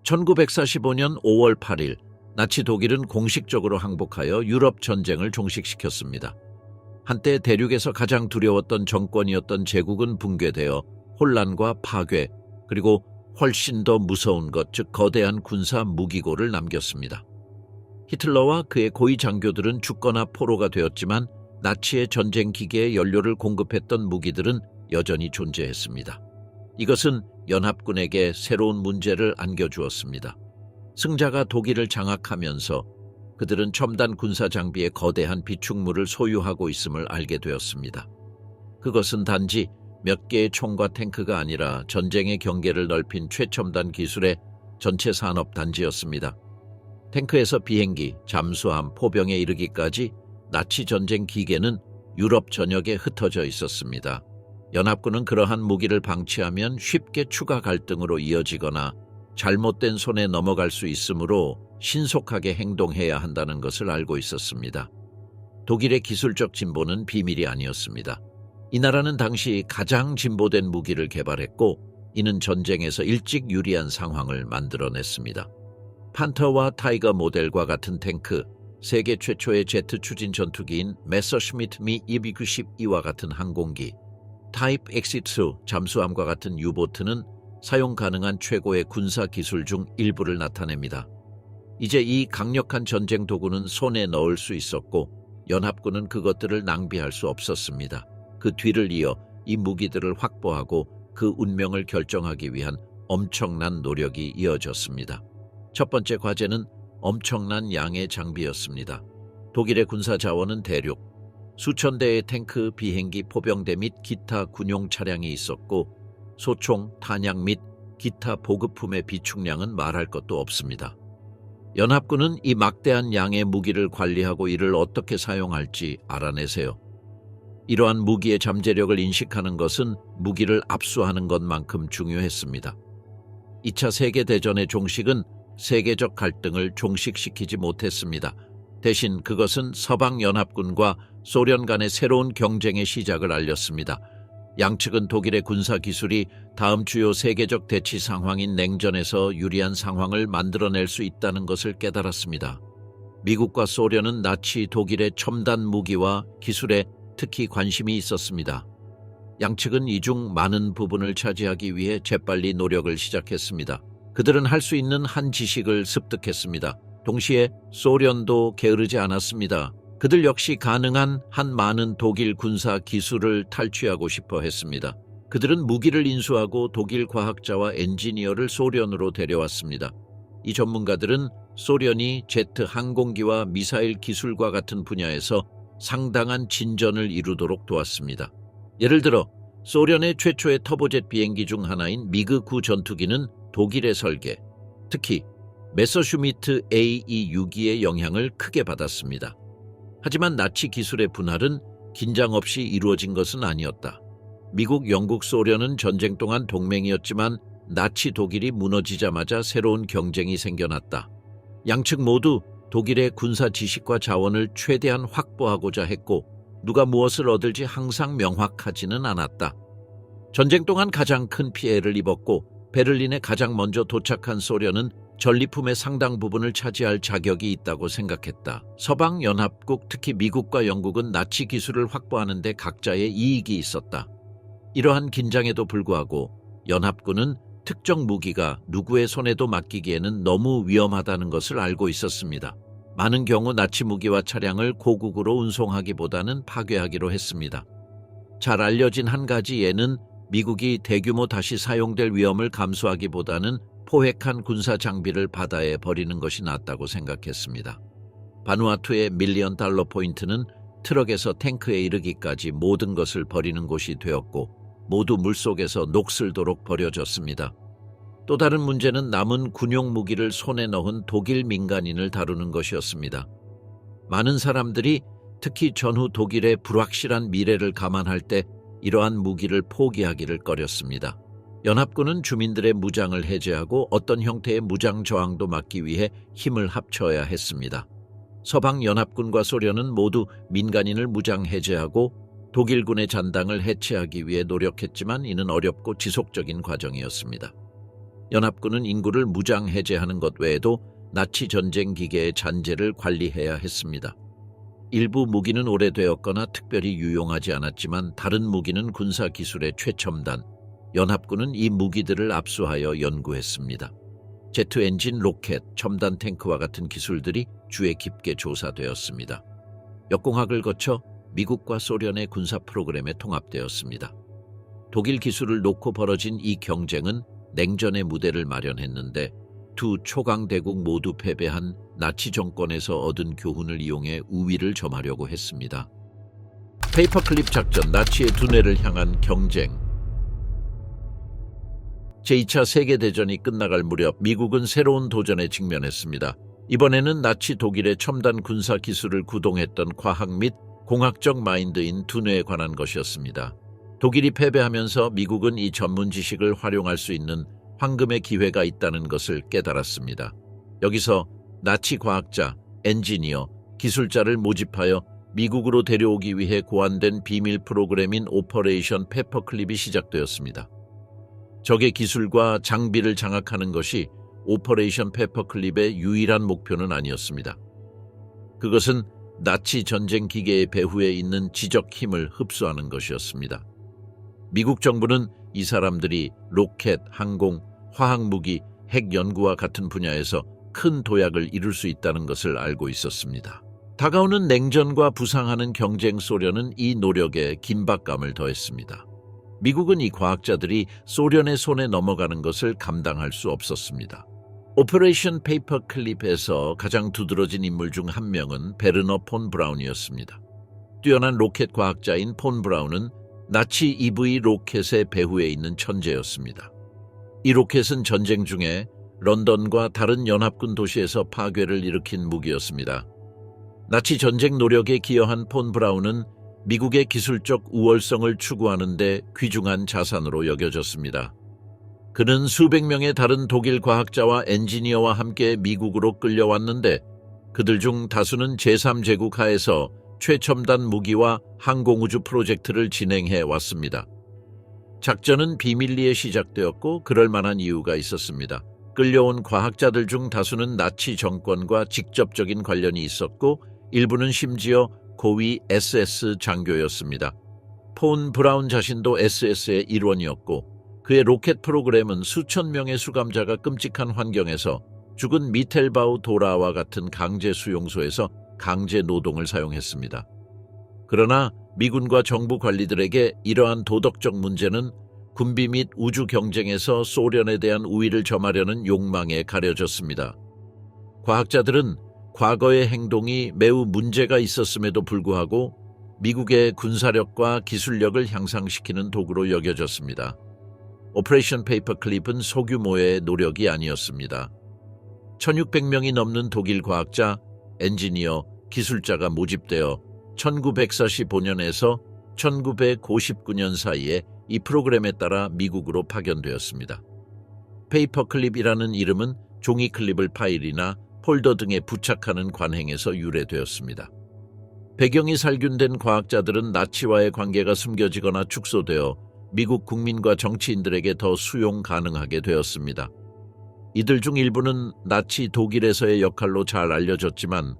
1945년 5월 8일 나치 독일은 공식적으로 항복하여 유럽 전쟁을 종식시켰습니다. 한때 대륙에서 가장 두려웠던 정권이었던 제국은 붕괴되어 혼란과 파괴, 그리고 훨씬 더 무서운 것, 즉 거대한 군사 무기고를 남겼습니다. 히틀러와 그의 고위 장교들은 죽거나 포로가 되었지만 나치의 전쟁 기계에 연료를 공급했던 무기들은 여전히 존재했습니다. 이것은 연합군에게 새로운 문제를 안겨주었습니다. 승자가 독일을 장악하면서 그들은 첨단 군사 장비의 거대한 비축물을 소유하고 있음을 알게 되었습니다. 그것은 단지 몇 개의 총과 탱크가 아니라 전쟁의 경계를 넓힌 최첨단 기술의 전체 산업 단지였습니다. 탱크에서 비행기, 잠수함, 포병에 이르기까지 나치 전쟁 기계는 유럽 전역에 흩어져 있었습니다. 연합군은 그러한 무기를 방치하면 쉽게 추가 갈등으로 이어지거나 잘못된 손에 넘어갈 수 있으므로 신속하게 행동해야 한다는 것을 알고 있었습니다. 독일의 기술적 진보는 비밀이 아니었습니다. 이 나라는 당시 가장 진보된 무기를 개발했고 이는 전쟁에서 일찍 유리한 상황을 만들어냈습니다. 판터와 타이거 모델과 같은 탱크, 세계 최초의 제트 추진 전투기인 메서슈미트 미 292와 같은 항공기, 타입 엑시트 잠수함과 같은 유보트는 사용 가능한 최고의 군사 기술 중 일부를 나타냅니다. 이제 이 강력한 전쟁 도구는 손에 넣을 수 있었고 연합군은 그것들을 낭비할 수 없었습니다. 그 뒤를 이어 이 무기들을 확보하고 그 운명을 결정하기 위한 엄청난 노력이 이어졌습니다. 첫 번째 과제는 엄청난 양의 장비였습니다. 독일의 군사 자원은 대륙, 수천 대의 탱크, 비행기, 포병대 및 기타 군용 차량이 있었고 소총, 탄약 및 기타 보급품의 비축량은 말할 것도 없습니다. 연합군은 이 막대한 양의 무기를 관리하고 이를 어떻게 사용할지 알아내세요. 이러한 무기의 잠재력을 인식하는 것은 무기를 압수하는 것만큼 중요했습니다. 2차 세계대전의 종식은 세계적 갈등을 종식시키지 못했습니다. 대신 그것은 서방연합군과 소련 간의 새로운 경쟁의 시작을 알렸습니다. 양측은 독일의 군사 기술이 다음 주요 세계적 대치 상황인 냉전에서 유리한 상황을 만들어낼 수 있다는 것을 깨달았습니다. 미국과 소련은 나치 독일의 첨단 무기와 기술에 특히 관심이 있었습니다. 양측은 이 중 많은 부분을 차지하기 위해 재빨리 노력을 시작했습니다. 그들은 할 수 있는 한 지식을 습득했습니다. 동시에 소련도 게으르지 않았습니다. 그들 역시 가능한 한 많은 독일 군사 기술을 탈취하고 싶어 했습니다. 그들은 무기를 인수하고 독일 과학자와 엔지니어를 소련으로 데려왔습니다. 이 전문가들은 소련이 제트 항공기와 미사일 기술과 같은 분야에서 상당한 진전을 이루도록 도왔습니다. 예를 들어 소련의 최초의 터보젯 비행기 중 하나인 미그-9 전투기는 독일의 설계, 특히 메서슈미트 A262의 영향을 크게 받았습니다. 하지만 나치 기술의 분할은 긴장 없이 이루어진 것은 아니었다. 미국, 영국, 소련은 전쟁 동안 동맹이었지만 나치 독일이 무너지자마자 새로운 경쟁이 생겨났다. 양측 모두 독일의 군사 지식과 자원을 최대한 확보하고자 했고 누가 무엇을 얻을지 항상 명확하지는 않았다. 전쟁 동안 가장 큰 피해를 입었고 베를린에 가장 먼저 도착한 소련은 전리품의 상당 부분을 차지할 자격이 있다고 생각했다. 서방연합국, 특히 미국과 영국은 나치 기술을 확보하는 데 각자의 이익이 있었다. 이러한 긴장에도 불구하고 연합군은 특정 무기가 누구의 손에도 맡기기에는 너무 위험하다는 것을 알고 있었습니다. 많은 경우 나치 무기와 차량을 고국으로 운송하기보다는 파괴하기로 했습니다. 잘 알려진 한 가지 예는 미국이 대규모 다시 사용될 위험을 감수하기보다는 포획한 군사 장비를 바다에 버리는 것이 낫다고 생각했습니다. 바누아투의 밀리언 달러 포인트는 트럭에서 탱크에 이르기까지 모든 것을 버리는 곳이 되었고 모두 물속에서 녹슬도록 버려졌습니다. 또 다른 문제는 남은 군용 무기를 손에 넣은 독일 민간인을 다루는 것이었습니다. 많은 사람들이 특히 전후 독일의 불확실한 미래를 감안할 때 이러한 무기를 포기하기를 꺼렸습니다. 연합군은 주민들의 무장을 해제하고 어떤 형태의 무장 저항도 막기 위해 힘을 합쳐야 했습니다. 서방연합군과 소련은 모두 민간인을 무장 해제하고 독일군의 잔당을 해체하기 위해 노력했지만 이는 어렵고 지속적인 과정이었습니다. 연합군은 인구를 무장 해제하는 것 외에도 나치 전쟁 기계의 잔재를 관리해야 했습니다. 일부 무기는 오래되었거나 특별히 유용하지 않았지만 다른 무기는 군사 기술의 최첨단. 연합군은 이 무기들을 압수하여 연구했습니다. 제트 엔진 로켓, 첨단 탱크와 같은 기술들이 주에 깊게 조사되었습니다. 역공학을 거쳐 미국과 소련의 군사 프로그램에 통합되었습니다. 독일 기술을 놓고 벌어진 이 경쟁은 냉전의 무대를 마련했는데 두 초강대국 모두 패배한 나치 정권에서 얻은 교훈을 이용해 우위를 점하려고 했습니다. 페이퍼클립 작전, 나치의 두뇌를 향한 경쟁. 제2차 세계대전이 끝나갈 무렵 미국은 새로운 도전에 직면했습니다. 이번에는 나치 독일의 첨단 군사 기술을 구동했던 과학 및 공학적 마인드인 두뇌에 관한 것이었습니다. 독일이 패배하면서 미국은 이 전문 지식을 활용할 수 있는 황금의 기회가 있다는 것을 깨달았습니다. 여기서 나치 과학자, 엔지니어, 기술자를 모집하여 미국으로 데려오기 위해 고안된 비밀 프로그램인 오퍼레이션 페퍼클립이 시작되었습니다. 적의 기술과 장비를 장악하는 것이 오퍼레이션 페퍼클립의 유일한 목표는 아니었습니다. 그것은 나치 전쟁 기계의 배후에 있는 지적 힘을 흡수하는 것이었습니다. 미국 정부는 이 사람들이 로켓, 항공, 화학무기, 핵 연구와 같은 분야에서 큰 도약을 이룰 수 있다는 것을 알고 있었습니다. 다가오는 냉전과 부상하는 경쟁 소련은 이 노력에 긴박감을 더했습니다. 미국은 이 과학자들이 소련의 손에 넘어가는 것을 감당할 수 없었습니다. 오퍼레이션 페이퍼클립에서 가장 두드러진 인물 중 한 명은 베르너 폰 브라운이었습니다. 뛰어난 로켓 과학자인 폰 브라운은 나치 EV 로켓의 배후에 있는 천재였습니다. 이 로켓은 전쟁 중에 런던과 다른 연합군 도시에서 파괴를 일으킨 무기였습니다. 나치 전쟁 노력에 기여한 폰 브라운은 미국의 기술적 우월성을 추구하는 데 귀중한 자산으로 여겨졌습니다. 그는 수백 명의 다른 독일 과학자와 엔지니어와 함께 미국으로 끌려왔는데 그들 중 다수는 제3제국 하에서 최첨단 무기와 항공우주 프로젝트를 진행해 왔습니다. 작전은 비밀리에 시작되었고 그럴 만한 이유가 있었습니다. 끌려온 과학자들 중 다수는 나치 정권과 직접적인 관련이 있었고 일부는 심지어 고위 SS 장교였습니다. 폰 브라운 자신도 SS의 일원이었고 그의 로켓 프로그램은 수천 명의 수감자가 끔찍한 환경에서 죽은 미텔바우 도라와 같은 강제 수용소에서 강제 노동을 사용했습니다. 그러나 미군과 정부 관리들에게 이러한 도덕적 문제는 군비 및 우주 경쟁에서 소련에 대한 우위를 점하려는 욕망에 가려졌습니다. 과학자들은 과거의 행동이 매우 문제가 있었음에도 불구하고 미국의 군사력과 기술력을 향상시키는 도구로 여겨졌습니다. 오퍼레이션 페이퍼클립은 소규모의 노력이 아니었습니다. 1600명이 넘는 독일 과학자, 엔지니어, 기술자가 모집되어 1945년에서 1959년 사이에 이 프로그램에 따라 미국으로 파견되었습니다. 페이퍼클립이라는 이름은 종이 클립을 파일이나 폴더 등에 부착하는 관행에서 유래되었습니다. 배경이 살균된 과학자들은 나치와의 관계가 숨겨지거나 축소되어 미국 국민과 정치인들에게 더 수용 가능하게 되었습니다. 이들 중 일부는 나치 독일에서의 역할로 잘 알려졌지만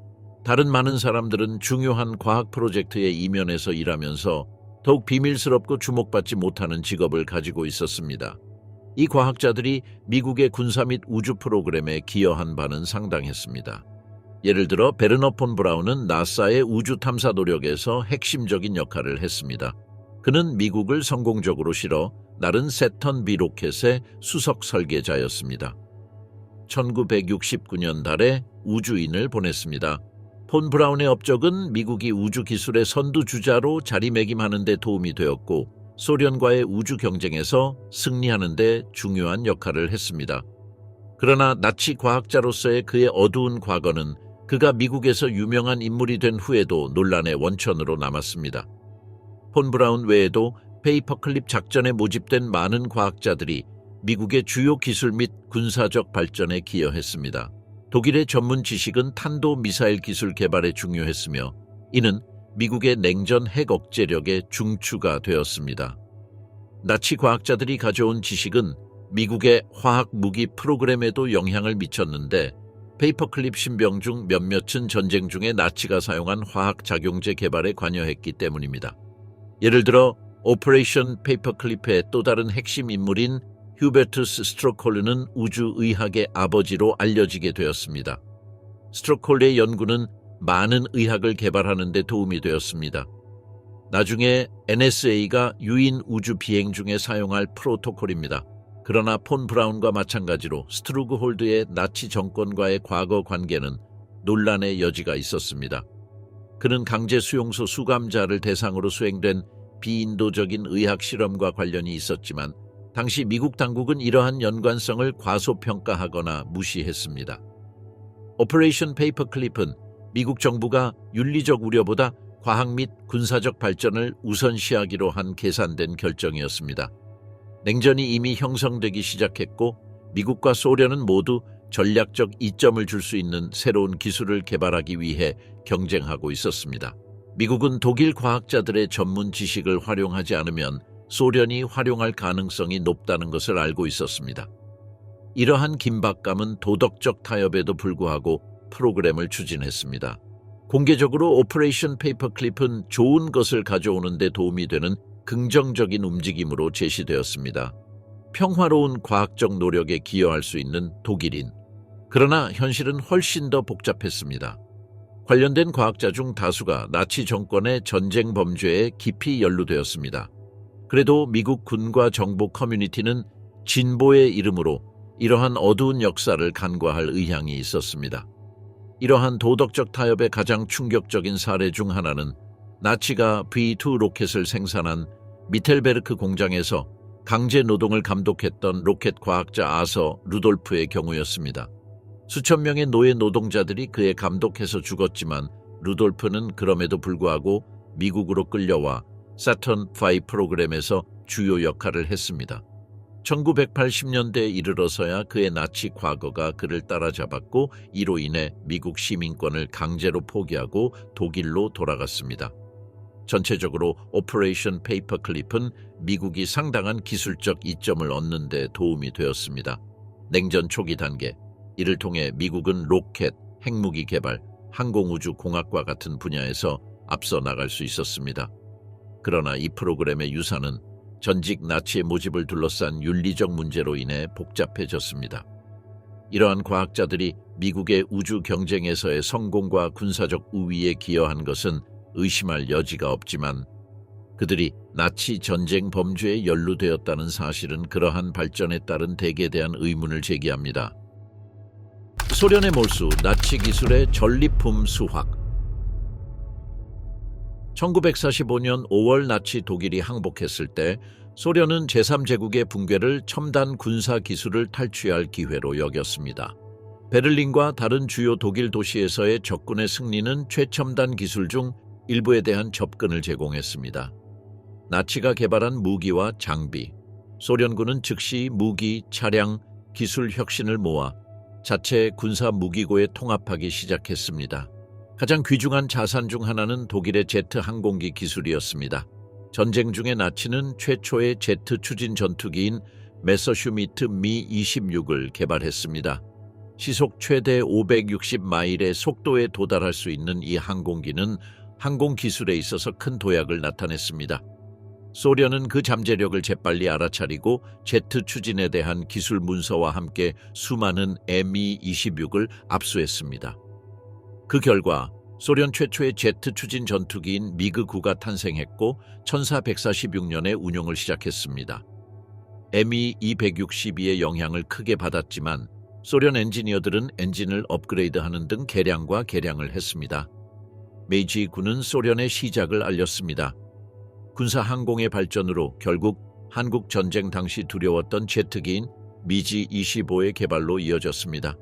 다른 많은 사람들은 중요한 과학 프로젝트의 이면에서 일하면서 더욱 비밀스럽고 주목받지 못하는 직업을 가지고 있었습니다. 이 과학자들이 미국의 군사 및 우주 프로그램에 기여한 바는 상당했습니다. 예를 들어 베르너 폰 브라운은 나사의 우주 탐사 노력에서 핵심적인 역할을 했습니다. 그는 미국을 성공적으로 실어 날은 세턴 B 로켓의 수석 설계자였습니다. 1969년 달에 우주인을 보냈습니다. 폰 브라운의 업적은 미국이 우주 기술의 선두주자로 자리매김하는 데 도움이 되었고 소련과의 우주 경쟁에서 승리하는 데 중요한 역할을 했습니다. 그러나 나치 과학자로서의 그의 어두운 과거는 그가 미국에서 유명한 인물이 된 후에도 논란의 원천으로 남았습니다. 폰 브라운 외에도 페이퍼클립 작전에 모집된 많은 과학자들이 미국의 주요 기술 및 군사적 발전에 기여했습니다. 독일의 전문 지식은 탄도 미사일 기술 개발에 중요했으며 이는 미국의 냉전 핵 억제력의 중추가 되었습니다. 나치 과학자들이 가져온 지식은 미국의 화학 무기 프로그램에도 영향을 미쳤는데 페이퍼클립 신병 중 몇몇은 전쟁 중에 나치가 사용한 화학 작용제 개발에 관여했기 때문입니다. 예를 들어 오퍼레이션 페이퍼클립의 또 다른 핵심 인물인 휴베투스 스트로콜르는 우주의학의 아버지로 알려지게 되었습니다. 스트로콜르의 연구는 많은 의학을 개발하는 데 도움이 되었습니다. 나중에 NSA가 유인 우주 비행 중에 사용할 프로토콜입니다. 그러나 폰 브라운과 마찬가지로 스트루그 홀드의 나치 정권과의 과거 관계는 논란의 여지가 있었습니다. 그는 강제 수용소 수감자를 대상으로 수행된 비인도적인 의학 실험과 관련이 있었지만 당시 미국 당국은 이러한 연관성을 과소평가하거나 무시했습니다. 오퍼레이션 페이퍼클립은 미국 정부가 윤리적 우려보다 과학 및 군사적 발전을 우선시하기로 한 계산된 결정이었습니다. 냉전이 이미 형성되기 시작했고 미국과 소련은 모두 전략적 이점을 줄 수 있는 새로운 기술을 개발하기 위해 경쟁하고 있었습니다. 미국은 독일 과학자들의 전문 지식을 활용하지 않으면 소련이 활용할 가능성이 높다는 것을 알고 있었습니다. 이러한 긴박감은 도덕적 타협에도 불구하고 프로그램을 추진했습니다. 공개적으로 오퍼레이션 페이퍼클립은 좋은 것을 가져오는 데 도움이 되는 긍정적인 움직임으로 제시되었습니다. 평화로운 과학적 노력에 기여할 수 있는 독일인. 그러나 현실은 훨씬 더 복잡했습니다. 관련된 과학자 중 다수가 나치 정권의 전쟁 범죄에 깊이 연루되었습니다. 그래도 미국 군과 정보 커뮤니티는 진보의 이름으로 이러한 어두운 역사를 간과할 의향이 있었습니다. 이러한 도덕적 타협의 가장 충격적인 사례 중 하나는 나치가 V2 로켓을 생산한 미텔베르크 공장에서 강제 노동을 감독했던 로켓 과학자 아서 루돌프의 경우였습니다. 수천 명의 노예 노동자들이 그의 감독해서 죽었지만 루돌프는 그럼에도 불구하고 미국으로 끌려와 사턴 V 프로그램에서 주요 역할을 했습니다. 1980년대에 이르러서야 그의 나치 과거가 그를 따라잡았고 이로 인해 미국 시민권을 강제로 포기하고 독일로 돌아갔습니다. 전체적으로 오퍼레이션 페이퍼클립은 미국이 상당한 기술적 이점을 얻는 데 도움이 되었습니다. 냉전 초기 단계, 이를 통해 미국은 로켓, 핵무기 개발, 항공우주공학과 같은 분야에서 앞서 나갈 수 있었습니다. 그러나 이 프로그램의 유사는 전직 나치의 모집을 둘러싼 윤리적 문제로 인해 복잡해졌습니다. 이러한 과학자들이 미국의 우주 경쟁에서의 성공과 군사적 우위에 기여한 것은 의심할 여지가 없지만 그들이 나치 전쟁 범죄에 연루되었다는 사실은 그러한 발전에 따른 대개에 대한 의문을 제기합니다. 소련의 몰수, 나치 기술의 전리품 수확. 1945년 5월 나치 독일이 항복했을 때 소련은 제3제국의 붕괴를 첨단 군사 기술을 탈취할 기회로 여겼습니다. 베를린과 다른 주요 독일 도시에서의 적군의 승리는 최첨단 기술 중 일부에 대한 접근을 제공했습니다. 나치가 개발한 무기와 장비, 소련군은 즉시 무기, 차량, 기술 혁신을 모아 자체 군사 무기고에 통합하기 시작했습니다. 가장 귀중한 자산 중 하나는 독일의 제트 항공기 기술이었습니다. 전쟁 중에 나치는 최초의 제트 추진 전투기인 메서슈미트 미-26을 개발했습니다. 시속 최대 560마일의 속도에 도달할 수 있는 이 항공기는 항공 기술에 있어서 큰 도약을 나타냈습니다. 소련은 그 잠재력을 재빨리 알아차리고 제트 추진에 대한 기술 문서와 함께 수많은 Mi-26을 압수했습니다. 그 결과 소련 최초의 제트 추진 전투기인 미그-9가 탄생했고 1446년에 운용을 시작했습니다. Mi-262의 영향을 크게 받았지만 소련 엔지니어들은 엔진을 업그레이드하는 등 개량과 개량을 했습니다. 메이지-9는 소련의 시작을 알렸습니다. 군사 항공의 발전으로 결국 한국 전쟁 당시 두려웠던 제트기인 미지-25의 개발로 이어졌습니다.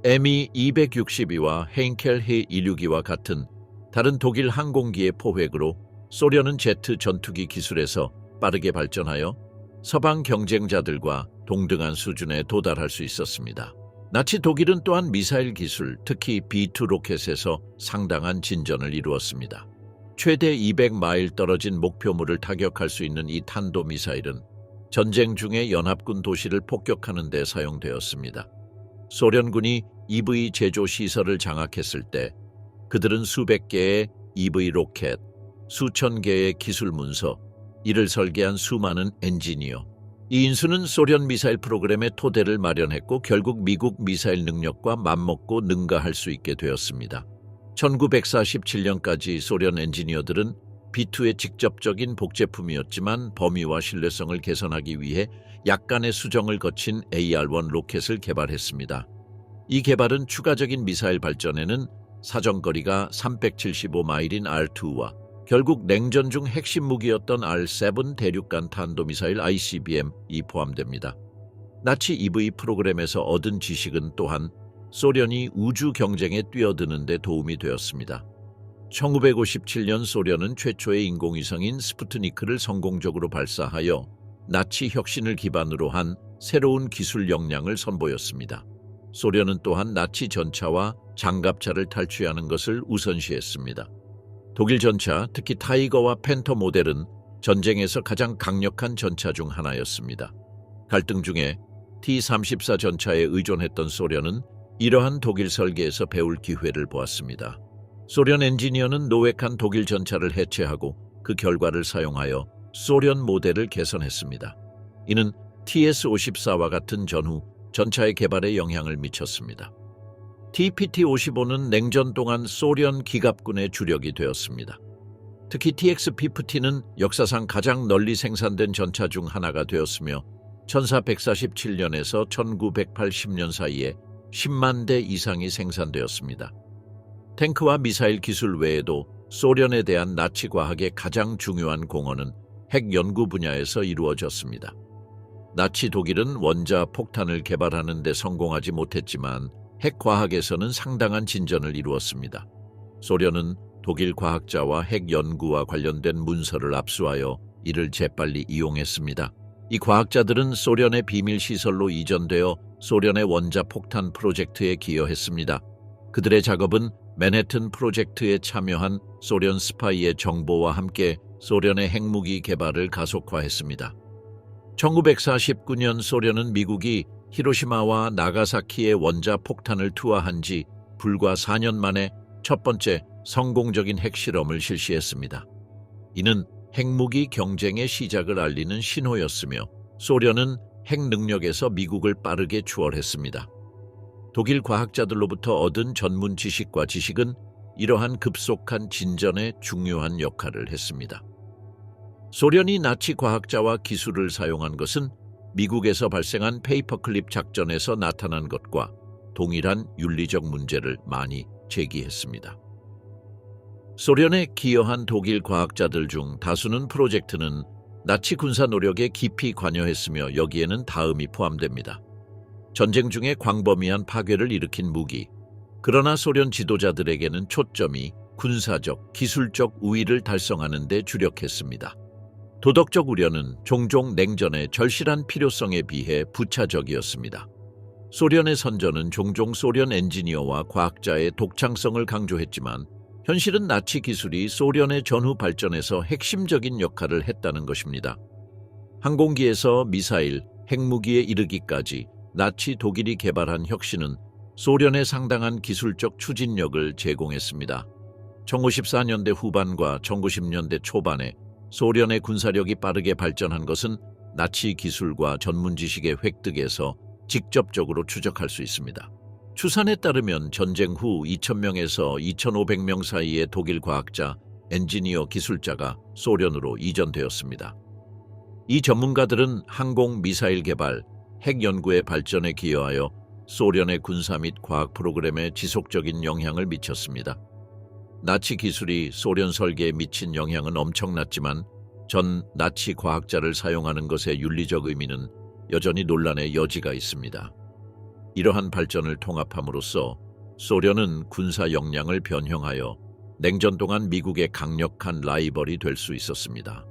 Mi-262와 헤인켈 해-162와 같은 다른 독일 항공기의 포획으로 소련은 제트 전투기 기술에서 빠르게 발전하여 서방 경쟁자들과 동등한 수준에 도달할 수 있었습니다. 나치 독일은 또한 미사일 기술, 특히 B2 로켓에서 상당한 진전을 이루었습니다. 최대 200마일 떨어진 목표물을 타격할 수 있는 이 탄도미사일은 전쟁 중에 연합군 도시를 폭격하는 데 사용되었습니다. 소련군이 EV 제조 시설을 장악했을 때 그들은 수백 개의 EV 로켓, 수천 개의 기술 문서, 이를 설계한 수많은 엔지니어, 이 인수는 소련 미사일 프로그램의 토대를 마련했고 결국 미국 미사일 능력과 맞먹고 능가할 수 있게 되었습니다. 1947년까지 소련 엔지니어들은 B2의 직접적인 복제품이었지만 범위와 신뢰성을 개선하기 위해 약간의 수정을 거친 AR-1 로켓을 개발했습니다. 이 개발은 추가적인 미사일 발전에는 사정거리가 375마일인 R2와 결국 냉전 중 핵심 무기였던 R7 대륙간 탄도미사일 ICBM이 포함됩니다. 나치 EV 프로그램에서 얻은 지식은 또한 소련이 우주 경쟁에 뛰어드는 데 도움이 되었습니다. 1957년 소련은 최초의 인공위성인 스푸트니크를 성공적으로 발사하여 나치 혁신을 기반으로 한 새로운 기술 역량을 선보였습니다. 소련은 또한 나치 전차와 장갑차를 탈취하는 것을 우선시했습니다. 독일 전차, 특히 타이거와 팬터 모델은 전쟁에서 가장 강력한 전차 중 하나였습니다. 갈등 중에 T-34 전차에 의존했던 소련은 이러한 독일 설계에서 배울 기회를 보았습니다. 소련 엔지니어는 노획한 독일 전차를 해체하고 그 결과를 사용하여 소련 모델을 개선했습니다. 이는 TS-54와 같은 전후 전차의 개발에 영향을 미쳤습니다. TPT-55는 냉전 동안 소련 기갑군의 주력이 되었습니다. 특히 TX-50는 역사상 가장 널리 생산된 전차 중 하나가 되었으며 1447년에서 1980년 사이에 10만 대 이상이 생산되었습니다. 탱크와 미사일 기술 외에도 소련에 대한 나치 과학의 가장 중요한 공헌은 핵 연구 분야에서 이루어졌습니다. 나치 독일은 원자 폭탄을 개발하는 데 성공하지 못했지만 핵 과학에서는 상당한 진전을 이루었습니다. 소련은 독일 과학자와 핵 연구와 관련된 문서를 압수하여 이를 재빨리 이용했습니다. 이 과학자들은 소련의 비밀 시설로 이전되어 소련의 원자 폭탄 프로젝트에 기여했습니다. 그들의 작업은 맨해튼 프로젝트에 참여한 소련 스파이의 정보와 함께 소련의 핵무기 개발을 가속화했습니다. 1949년 소련은 미국이 히로시마와 나가사키의 원자 폭탄을 투하한 지 불과 4년 만에 첫 번째 성공적인 핵실험을 실시했습니다. 이는 핵무기 경쟁의 시작을 알리는 신호였으며 소련은 핵 능력에서 미국을 빠르게 추월했습니다. 독일 과학자들로부터 얻은 전문 지식과 지식은 이러한 급속한 진전에 중요한 역할을 했습니다. 소련이 나치 과학자와 기술을 사용한 것은 미국에서 발생한 페이퍼클립 작전에서 나타난 것과 동일한 윤리적 문제를 많이 제기했습니다. 소련에 기여한 독일 과학자들 중 다수는 프로젝트는 나치 군사 노력에 깊이 관여했으며 여기에는 다음이 포함됩니다. 전쟁 중에 광범위한 파괴를 일으킨 무기, 그러나 소련 지도자들에게는 초점이 군사적, 기술적 우위를 달성하는 데 주력했습니다. 도덕적 우려는 종종 냉전의 절실한 필요성에 비해 부차적이었습니다. 소련의 선전은 종종 소련 엔지니어와 과학자의 독창성을 강조했지만 현실은 나치 기술이 소련의 전후 발전에서 핵심적인 역할을 했다는 것입니다. 항공기에서 미사일, 핵무기에 이르기까지 나치 독일이 개발한 혁신은 소련에 상당한 기술적 추진력을 제공했습니다. 1914년대 후반과 1910년대 초반에 소련의 군사력이 빠르게 발전한 것은 나치 기술과 전문 지식의 획득에서 직접적으로 추적할 수 있습니다. 추산에 따르면 전쟁 후 2,000명에서 2,500명 사이의 독일 과학자, 엔지니어 기술자가 소련으로 이전되었습니다. 이 전문가들은 항공 미사일 개발, 핵 연구의 발전에 기여하여 소련의 군사 및 과학 프로그램에 지속적인 영향을 미쳤습니다. 나치 기술이 소련 설계에 미친 영향은 엄청났지만 전 나치 과학자를 사용하는 것의 윤리적 의미는 여전히 논란의 여지가 있습니다. 이러한 발전을 통합함으로써 소련은 군사 역량을 변형하여 냉전 동안 미국의 강력한 라이벌이 될 수 있었습니다.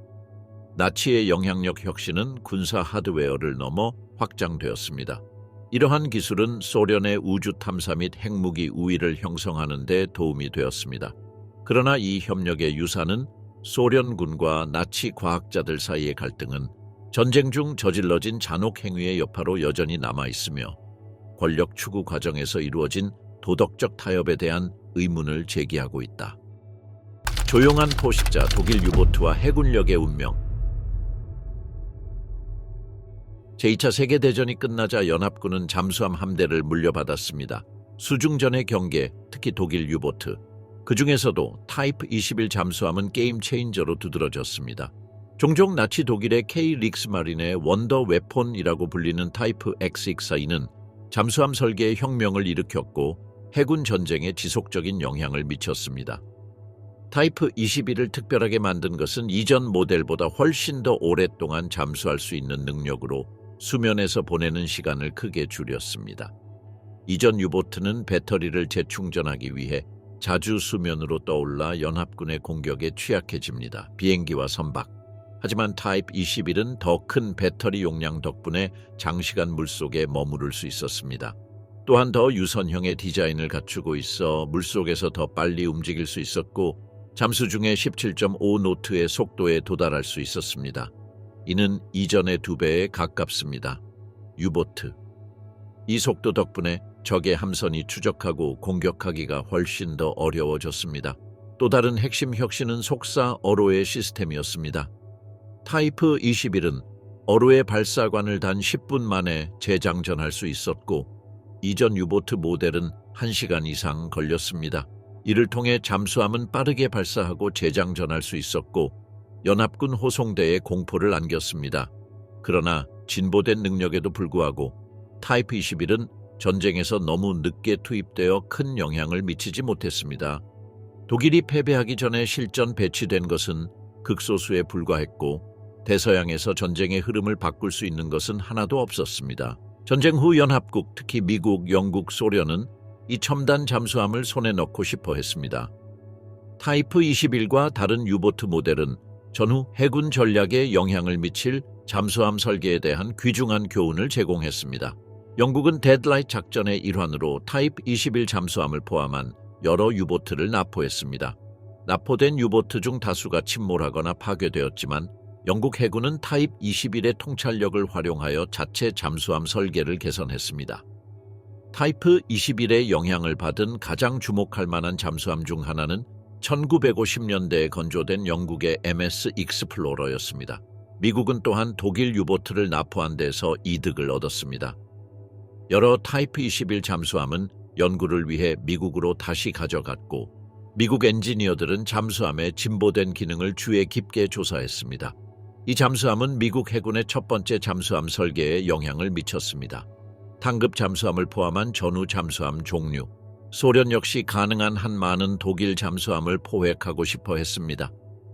나치의 영향력 혁신은 군사 하드웨어를 넘어 확장되었습니다. 이러한 기술은 소련의 우주 탐사 및 핵무기 우위를 형성하는 데 도움이 되었습니다. 그러나 이 협력의 유산은 소련군과 나치 과학자들 사이의 갈등은 전쟁 중 저질러진 잔혹 행위의 여파로 여전히 남아있으며 권력 추구 과정에서 이루어진 도덕적 타협에 대한 의문을 제기하고 있다. 조용한 포식자 독일 유보트와 해군력의 운명. 제2차 세계대전이 끝나자 연합군은 잠수함 함대를 물려받았습니다. 수중전의 경계, 특히 독일 유보트, 그 중에서도 타이프 21 잠수함은 게임 체인저로 두드러졌습니다. 종종 나치 독일의 K 릭스마린의 원더 웨폰이라고 불리는 타이프 X-24는 잠수함 설계의 혁명을 일으켰고 해군 전쟁에 지속적인 영향을 미쳤습니다. 타이프 21을 특별하게 만든 것은 이전 모델보다 훨씬 더 오랫동안 잠수할 수 있는 능력으로 수면에서 보내는 시간을 크게 줄였습니다. 이전 유보트는 배터리를 재충전하기 위해 자주 수면으로 떠올라 연합군의 공격에 취약해집니다. 비행기와 선박. 하지만 타입 21은 더 큰 배터리 용량 덕분에 장시간 물속에 머무를 수 있었습니다. 또한 더 유선형의 디자인을 갖추고 있어 물속에서 더 빨리 움직일 수 있었고 잠수 중에 17.5노트의 속도에 도달할 수 있었습니다. 이는 이전의 2배에 가깝습니다. 유보트. 이 속도 덕분에 적의 함선이 추적하고 공격하기가 훨씬 더 어려워졌습니다. 또 다른 핵심 혁신은 속사 어로의 시스템이었습니다. 타이프 21은 어로의 발사관을 단 10분 만에 재장전할 수 있었고 이전 유보트 모델은 1시간 이상 걸렸습니다. 이를 통해 잠수함은 빠르게 발사하고 재장전할 수 있었고 연합군 호송대에 공포를 안겼습니다. 그러나 진보된 능력에도 불구하고 타이프 21은 전쟁에서 너무 늦게 투입되어 큰 영향을 미치지 못했습니다. 독일이 패배하기 전에 실전 배치된 것은 극소수에 불과했고 대서양에서 전쟁의 흐름을 바꿀 수 있는 것은 하나도 없었습니다. 전쟁 후 연합국, 특히 미국, 영국, 소련은 이 첨단 잠수함을 손에 넣고 싶어 했습니다. 타이프 21과 다른 유보트 모델은 전후 해군 전략에 영향을 미칠 잠수함 설계에 대한 귀중한 교훈을 제공했습니다. 영국은 데드라이트 작전의 일환으로 타이프 21 잠수함을 포함한 여러 유보트를 납포했습니다. 납포된 유보트 중 다수가 침몰하거나 파괴되었지만 영국 해군은 타입 21의 통찰력을 활용하여 자체 잠수함 설계를 개선했습니다. 타이프 21의 영향을 받은 가장 주목할 만한 잠수함 중 하나는 1950년대에 건조된 영국의 MS 익스플로러였습니다. 미국은 또한 독일 유보트를 납포한 데서 이득을 얻었습니다. 여러 타이프 21 잠수함은 연구를 위해 미국으로 다시 가져갔고 미국 엔지니어들은 잠수함의 진보된 기능을 주의 깊게 조사했습니다. 이 잠수함은 미국 해군의 첫 번째 잠수함 설계에 영향을 미쳤습니다. 상급 잠수함을 포함한 전후 잠수함 종류, 소련 역시 가능한 한 많은 독일 잠수함을 포획하고 싶어 했습니다.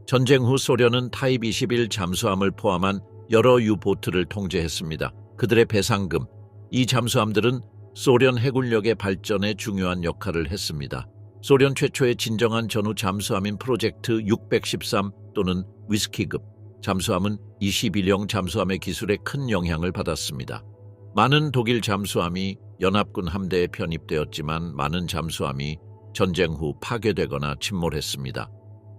전쟁 후 소련은 타입 21 잠수함을 포함한 여러 유보트를 통제했습니다. 그들의 배상금, 이 잠수함들은 소련 해군력의 발전에 중요한 역할을 했습니다. 소련 최초의 진정한 전후 잠수함인 프로젝트 613 또는 위스키급 잠수함은 21형 잠수함의 기술에 큰 영향을 받았습니다. 많은 독일 잠수함이 연합군 함대에 편입되었지만 많은 잠수함이 전쟁 후 파괴되거나 침몰했습니다.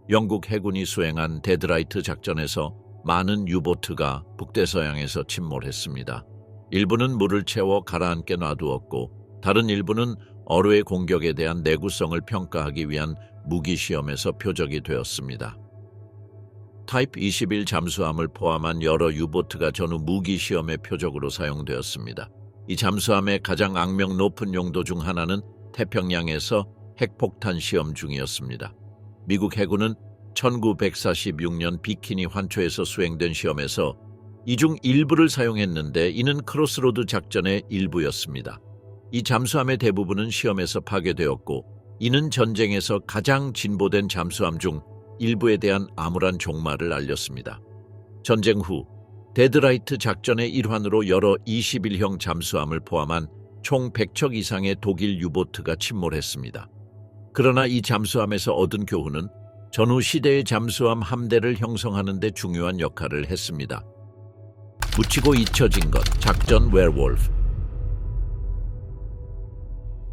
영국 해군이 수행한 데드라이트 작전에서 많은 유보트가 북대서양에서 침몰했습니다. 일부는 물을 채워 가라앉게 놔두었고 다른 일부는 어로의 공격에 대한 내구성을 평가하기 위한 무기 시험에서 표적이 되었습니다. 타입 21 잠수함을 포함한 여러 유보트가 전후 무기 시험의 표적으로 사용되었습니다. 이 잠수함의 가장 악명 높은 용도 중 하나는 태평양에서 핵폭탄 시험 중이었습니다. 미국 해군은 1946년 비키니 환초에서 수행된 시험에서 이 중 일부를 사용했는데 이는 크로스로드 작전의 일부였습니다. 이 잠수함의 대부분은 시험에서 파괴되었고 이는 전쟁에서 가장 진보된 잠수함 중 일부에 대한 암울한 종말을 알렸습니다. 전쟁 후 데드라이트 작전의 일환으로 여러 21형 잠수함을 포함한 총 100척 이상의 독일 유보트가 침몰했습니다. 그러나 이 잠수함에서 얻은 교훈은 전후 시대의 잠수함 함대를 형성하는 데 중요한 역할을 했습니다. 묻히고 잊혀진 것, 작전 웨어볼프.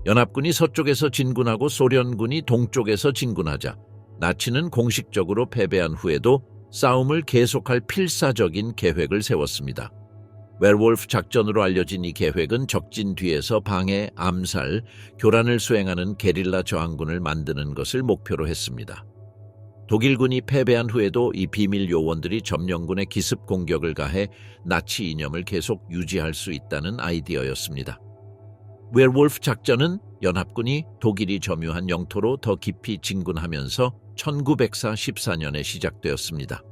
연합군이 서쪽에서 진군하고 소련군이 동쪽에서 진군하자 나치는 공식적으로 패배한 후에도 싸움을 계속할 필사적인 계획을 세웠습니다. 웨어울프 작전으로 알려진 이 계획은 적진 뒤에서 방해, 암살, 교란을 수행하는 게릴라 저항군을 만드는 것을 목표로 했습니다. 독일군이 패배한 후에도 이 비밀 요원들이 점령군의 기습 공격을 가해 나치 이념을 계속 유지할 수 있다는 아이디어였습니다. 웨어울프 작전은 연합군이 독일이 점유한 영토로 더 깊이 진군하면서 1914년에 시작되었습니다.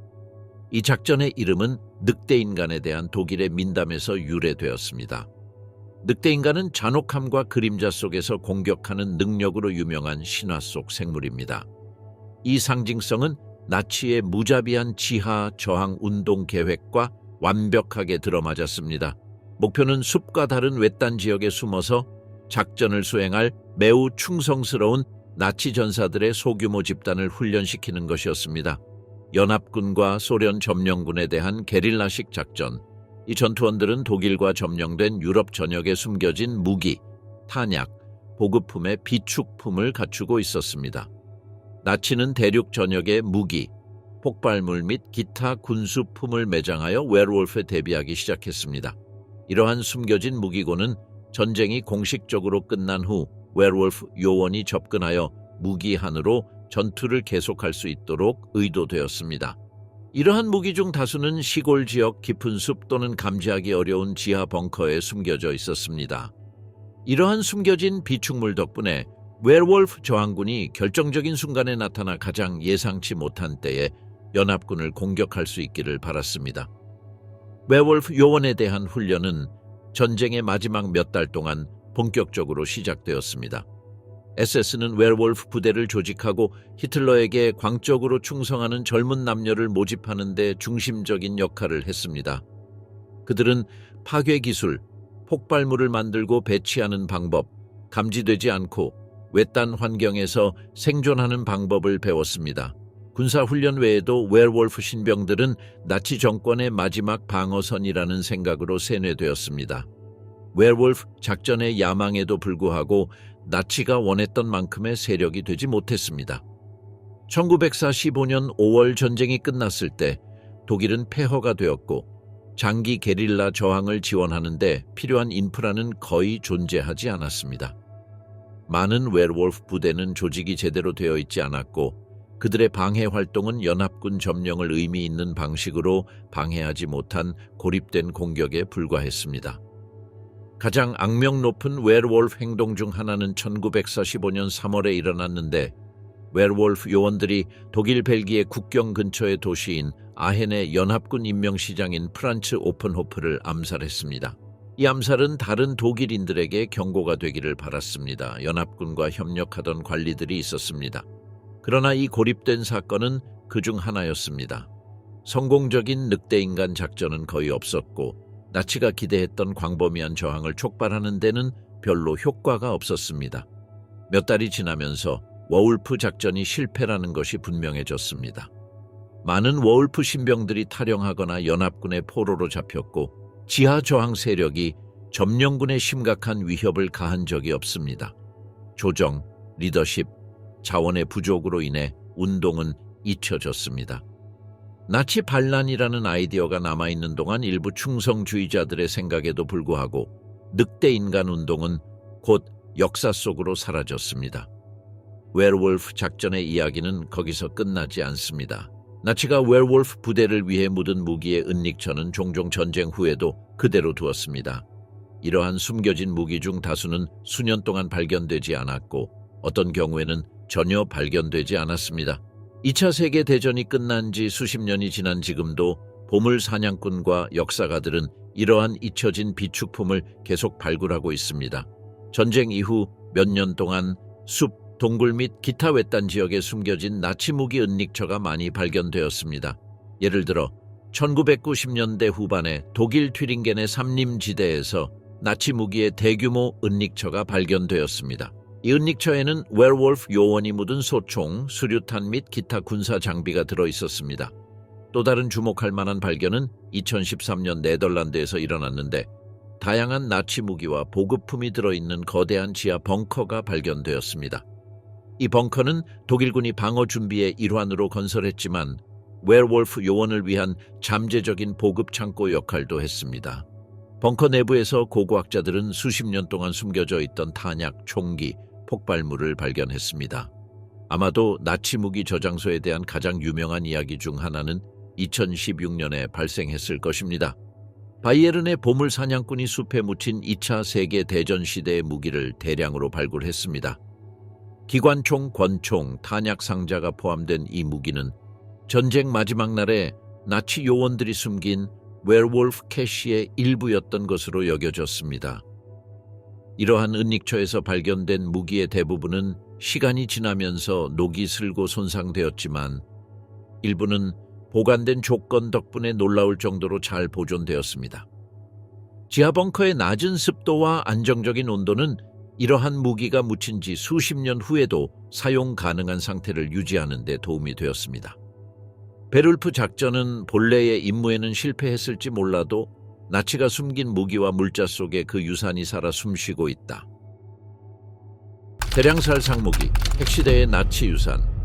이 작전의 이름은 늑대인간에 대한 독일의 민담에서 유래되었습니다. 늑대인간은 잔혹함과 그림자 속에서 공격하는 능력으로 유명한 신화 속 생물입니다. 이 상징성은 나치의 무자비한 지하 저항 운동 계획과 완벽하게 들어맞았습니다. 목표는 숲과 다른 외딴 지역에 숨어서 작전을 수행할 매우 충성스러운 나치 전사들의 소규모 집단을 훈련시키는 것이었습니다. 연합군과 소련 점령군에 대한 게릴라식 작전. 이 전투원들은 독일과 점령된 유럽 전역에 숨겨진 무기, 탄약, 보급품의 비축품을 갖추고 있었습니다. 나치는 대륙 전역에 무기, 폭발물 및 기타 군수품을 매장하여 웨어울프에 대비하기 시작했습니다. 이러한 숨겨진 무기고는 전쟁이 공식적으로 끝난 후 웨어울프 요원이 접근하여 무기한으로 전투를 계속할 수 있도록 의도되었습니다. 이러한 무기 중 다수는 시골 지역 깊은 숲 또는 감지하기 어려운 지하 벙커에 숨겨져 있었습니다. 이러한 숨겨진 비축물 덕분에 웨어울프 저항군이 결정적인 순간에 나타나 가장 예상치 못한 때에 연합군을 공격할 수 있기를 바랐습니다. 웨어울프 요원에 대한 훈련은 전쟁의 마지막 몇 달 동안 본격적으로 시작되었습니다. SS는 웨어울프 부대를 조직하고 히틀러에게 광적으로 충성하는 젊은 남녀를 모집하는 데 중심적인 역할을 했습니다. 그들은 파괴 기술, 폭발물을 만들고 배치하는 방법, 감지되지 않고 외딴 환경에서 생존하는 방법을 배웠습니다. 군사훈련 외에도 웨어울프 신병들은 나치 정권의 마지막 방어선이라는 생각으로 세뇌되었습니다. 웨어울프 작전의 야망에도 불구하고 나치가 원했던 만큼의 세력이 되지 못했습니다. 1945년 5월 전쟁이 끝났을 때 독일은 폐허가 되었고 장기 게릴라 저항을 지원하는 데 필요한 인프라는 거의 존재하지 않았습니다. 많은 웨어울프 부대는 조직이 제대로 되어 있지 않았고 그들의 방해 활동은 연합군 점령을 의미 있는 방식으로 방해하지 못한 고립된 공격에 불과했습니다. 가장 악명 높은 웨어울프 행동 중 하나는 1945년 3월에 일어났는데 웨어울프 요원들이 독일 벨기에 국경 근처의 도시인 아헨의 연합군 임명시장인 프란츠 오픈호프를 암살했습니다. 이 암살은 다른 독일인들에게 경고가 되기를 바랐습니다. 연합군과 협력하던 관리들이 있었습니다. 그러나 이 고립된 사건은 그중 하나였습니다. 성공적인 늑대인간 작전은 거의 없었고 나치가 기대했던 광범위한 저항을 촉발하는 데는 별로 효과가 없었습니다. 몇 달이 지나면서 워울프 작전이 실패라는 것이 분명해졌습니다. 많은 워울프 신병들이 탈영하거나 연합군의 포로로 잡혔고 지하 저항 세력이 점령군의 심각한 위협을 가한 적이 없습니다. 조정, 리더십, 자원의 부족으로 인해 운동은 잊혀졌습니다. 나치 반란이라는 아이디어가 남아있는 동안 일부 충성주의자들의 생각에도 불구하고 늑대인간 운동은 곧 역사 속으로 사라졌습니다. 웨어울프 작전의 이야기는 거기서 끝나지 않습니다. 나치가 웨어울프 부대를 위해 묻은 무기의 은닉처는 종종 전쟁 후에도 그대로 두었습니다. 이러한 숨겨진 무기 중 다수는 수년 동안 발견되지 않았고 어떤 경우에는 전혀 발견되지 않았습니다. 2차 세계대전이 끝난 지 수십 년이 지난 지금도 보물 사냥꾼과 역사가들은 이러한 잊혀진 비축품을 계속 발굴하고 있습니다. 전쟁 이후 몇 년 동안 숲, 동굴 및 기타 외딴 지역에 숨겨진 나치 무기 은닉처가 많이 발견되었습니다. 예를 들어 1990년대 후반에 독일 튀링겐의 삼림지대에서 나치 무기의 대규모 은닉처가 발견되었습니다. 이 은닉처에는 웨어울프 요원이 묻은 소총, 수류탄 및 기타 군사 장비가 들어있었습니다. 또 다른 주목할 만한 발견은 2013년 네덜란드에서 일어났는데 다양한 나치 무기와 보급품이 들어있는 거대한 지하 벙커가 발견되었습니다. 이 벙커는 독일군이 방어 준비의 일환으로 건설했지만 웨어wol프 요원을 위한 잠재적인 보급 창고 역할도 했습니다. 벙커 내부에서 고고학자들은 수십 년 동안 숨겨져 있던 탄약, 총기, 폭발물을 발견했습니다. 아마도 나치 무기 저장소에 대한 가장 유명한 이야기 중 하나는 2016년에 발생했을 것입니다. 바이에른의 보물 사냥꾼이 숲에 묻힌 2차 세계 대전 시대의 무기를 대량으로 발굴했습니다. 기관총, 권총, 탄약 상자가 포함된 이 무기는 전쟁 마지막 날에 나치 요원들이 숨긴 웨어wol프 캐시의 일부였던 것으로 여겨졌습니다. 이러한 은닉처에서 발견된 무기의 대부분은 시간이 지나면서 녹이 슬고 손상되었지만 일부는 보관된 조건 덕분에 놀라울 정도로 잘 보존되었습니다. 지하 벙커의 낮은 습도와 안정적인 온도는 이러한 무기가 묻힌 지 수십 년 후에도 사용 가능한 상태를 유지하는 데 도움이 되었습니다. 베를프 작전은 본래의 임무에는 실패했을지 몰라도 나치가 숨긴 무기와 물자 속에 그 유산이 살아 숨쉬고 있다. 대량살 상무기, 핵시대의 나치 유산.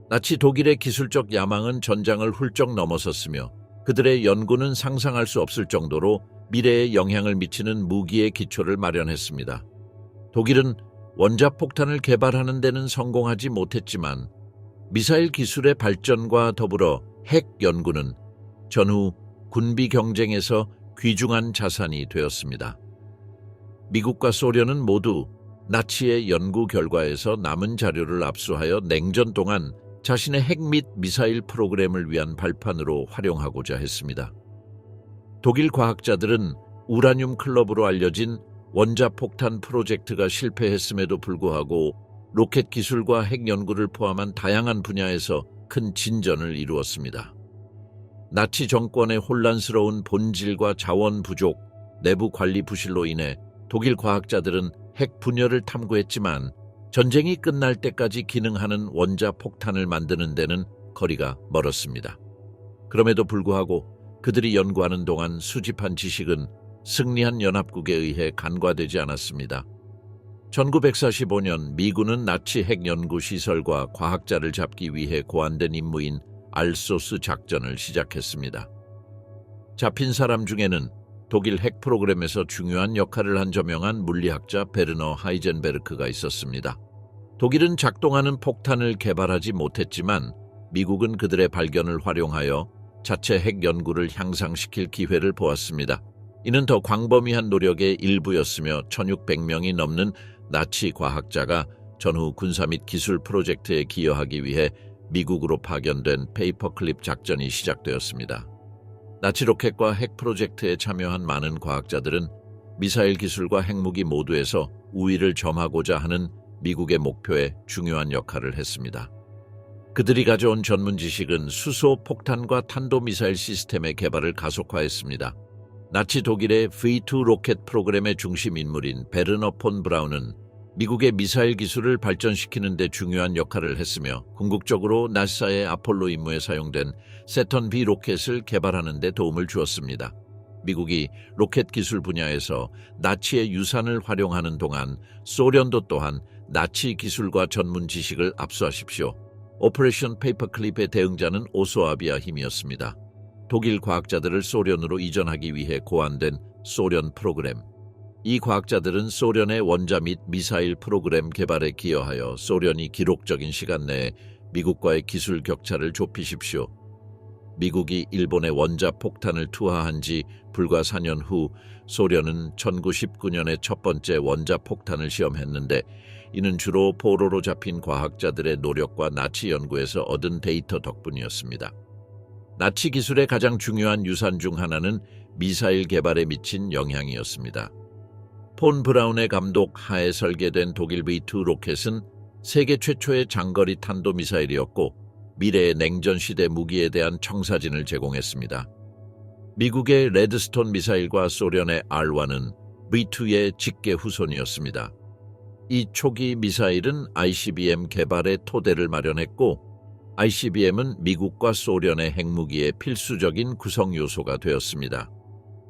나치 독일의 기술적 야망은 전장을 훌쩍 넘어섰으며 그들의 연구는 상상할 수 없을 정도로 미래에 영향을 미치는 무기의 기초를 마련했습니다. 독일은 원자폭탄을 개발하는 데는 성공하지 못했지만 미사일 기술의 발전과 더불어 핵 연구는 전후 군비 경쟁에서 귀중한 자산이 되었습니다. 미국과 소련은 모두 나치의 연구 결과에서 남은 자료를 압수하여 냉전 동안 자신의 핵 및 미사일 프로그램을 위한 발판으로 활용하고자 했습니다. 독일 과학자들은 우라늄 클럽으로 알려진 원자폭탄 프로젝트가 실패했음에도 불구하고 로켓 기술과 핵 연구를 포함한 다양한 분야에서 큰 진전을 이루었습니다. 나치 정권의 혼란스러운 본질과 자원 부족, 내부 관리 부실로 인해 독일 과학자들은 핵 분열을 탐구했지만 전쟁이 끝날 때까지 기능하는 원자폭탄을 만드는 데는 거리가 멀었습니다. 그럼에도 불구하고 그들이 연구하는 동안 수집한 지식은 승리한 연합국에 의해 간과되지 않았습니다. 1945년 미군은 나치 핵 연구 시설과 과학자를 잡기 위해 고안된 임무인 알소스 작전을 시작했습니다. 잡힌 사람 중에는 독일 핵 프로그램에서 중요한 역할을 한 저명한 물리학자 베르너 하이젠베르크가 있었습니다. 독일은 작동하는 폭탄을 개발하지 못했지만 미국은 그들의 발견을 활용하여 자체 핵 연구를 향상시킬 기회를 보았습니다. 이는 더 광범위한 노력의 일부였으며 1600명이 넘는 나치 과학자가 전후 군사 및 기술 프로젝트에 기여하기 위해 미국으로 파견된 페이퍼클립 작전이 시작되었습니다. 나치 로켓과 핵 프로젝트에 참여한 많은 과학자들은 미사일 기술과 핵무기 모두에서 우위를 점하고자 하는 미국의 목표에 중요한 역할을 했습니다. 그들이 가져온 전문 지식은 수소 폭탄과 탄도미사일 시스템의 개발을 가속화했습니다. 나치 독일의 V2 로켓 프로그램의 중심 인물인 베르너 폰 브라운은 미국의 미사일 기술을 발전시키는 데 중요한 역할을 했으며 궁극적으로 나사의 아폴로 임무에 사용된 세턴 B 로켓을 개발하는 데 도움을 주었습니다. 미국이 로켓 기술 분야에서 나치의 유산을 활용하는 동안 소련도 또한 나치 기술과 전문 지식을 압수하십시오. 오퍼레이션 페이퍼클립의 대응자는 오소아비아 힘이었습니다. 독일 과학자들을 소련으로 이전하기 위해 고안된 소련 프로그램. 이 과학자들은 소련의 원자 및 미사일 프로그램 개발에 기여하여 소련이 기록적인 시간 내에 미국과의 기술 격차를 좁히십시오. 미국이 일본의 원자 폭탄을 투하한 지 불과 4년 후 소련은 1919년에 첫 번째 원자 폭탄을 시험했는데 이는 주로 포로로 잡힌 과학자들의 노력과 나치 연구에서 얻은 데이터 덕분이었습니다. 나치 기술의 가장 중요한 유산 중 하나는 미사일 개발에 미친 영향이었습니다. 폰 브라운의 감독 하에 설계된 독일 V2 로켓은 세계 최초의 장거리 탄도미사일이었고 미래의 냉전시대 무기에 대한 청사진을 제공했습니다. 미국의 레드스톤 미사일과 소련의 R1은 V2의 직계 후손이었습니다. 이 초기 미사일은 ICBM 개발의 토대를 마련했고 ICBM은 미국과 소련의 핵무기의 필수적인 구성 요소가 되었습니다.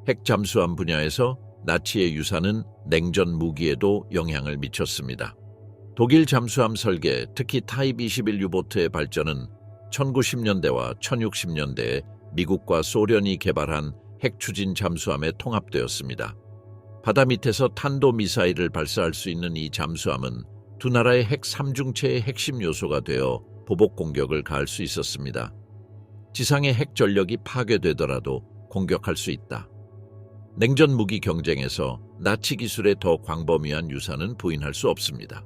핵 잠수함 분야에서 나치의 유산은 냉전 무기에도 영향을 미쳤습니다. 독일 잠수함 설계, 특히 타입 21 유보트의 발전은 1910년대와 1660년대에 미국과 소련이 개발한 핵추진 잠수함에 통합되었습니다. 바다 밑에서 탄도미사일을 발사할 수 있는 이 잠수함은 두 나라의 핵 3중체의 핵심 요소가 되어 보복 공격을 가할 수 있었습니다. 지상의 핵 전력이 파괴되더라도 공격할 수 있다. 냉전 무기 경쟁에서 나치 기술의 더 광범위한 유산은 부인할 수 없습니다.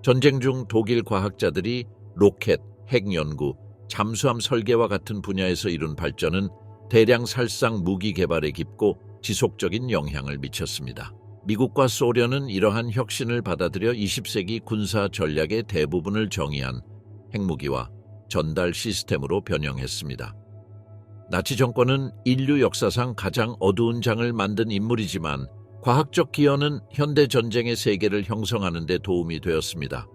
전쟁 중 독일 과학자들이 로켓, 핵 연구, 잠수함 설계와 같은 분야에서 이룬 발전은 대량 살상 무기 개발에 깊고 지속적인 영향을 미쳤습니다. 미국과 소련은 이러한 혁신을 받아들여 20세기 군사 전략의 대부분을 정의한 핵무기와 전달 시스템으로 변형했습니다. 나치 정권은 인류 역사상 가장 어두운 장을 만든 인물이지만 과학적 기여는 현대 전쟁의 세계를 형성하는 데 도움이 되었습니다.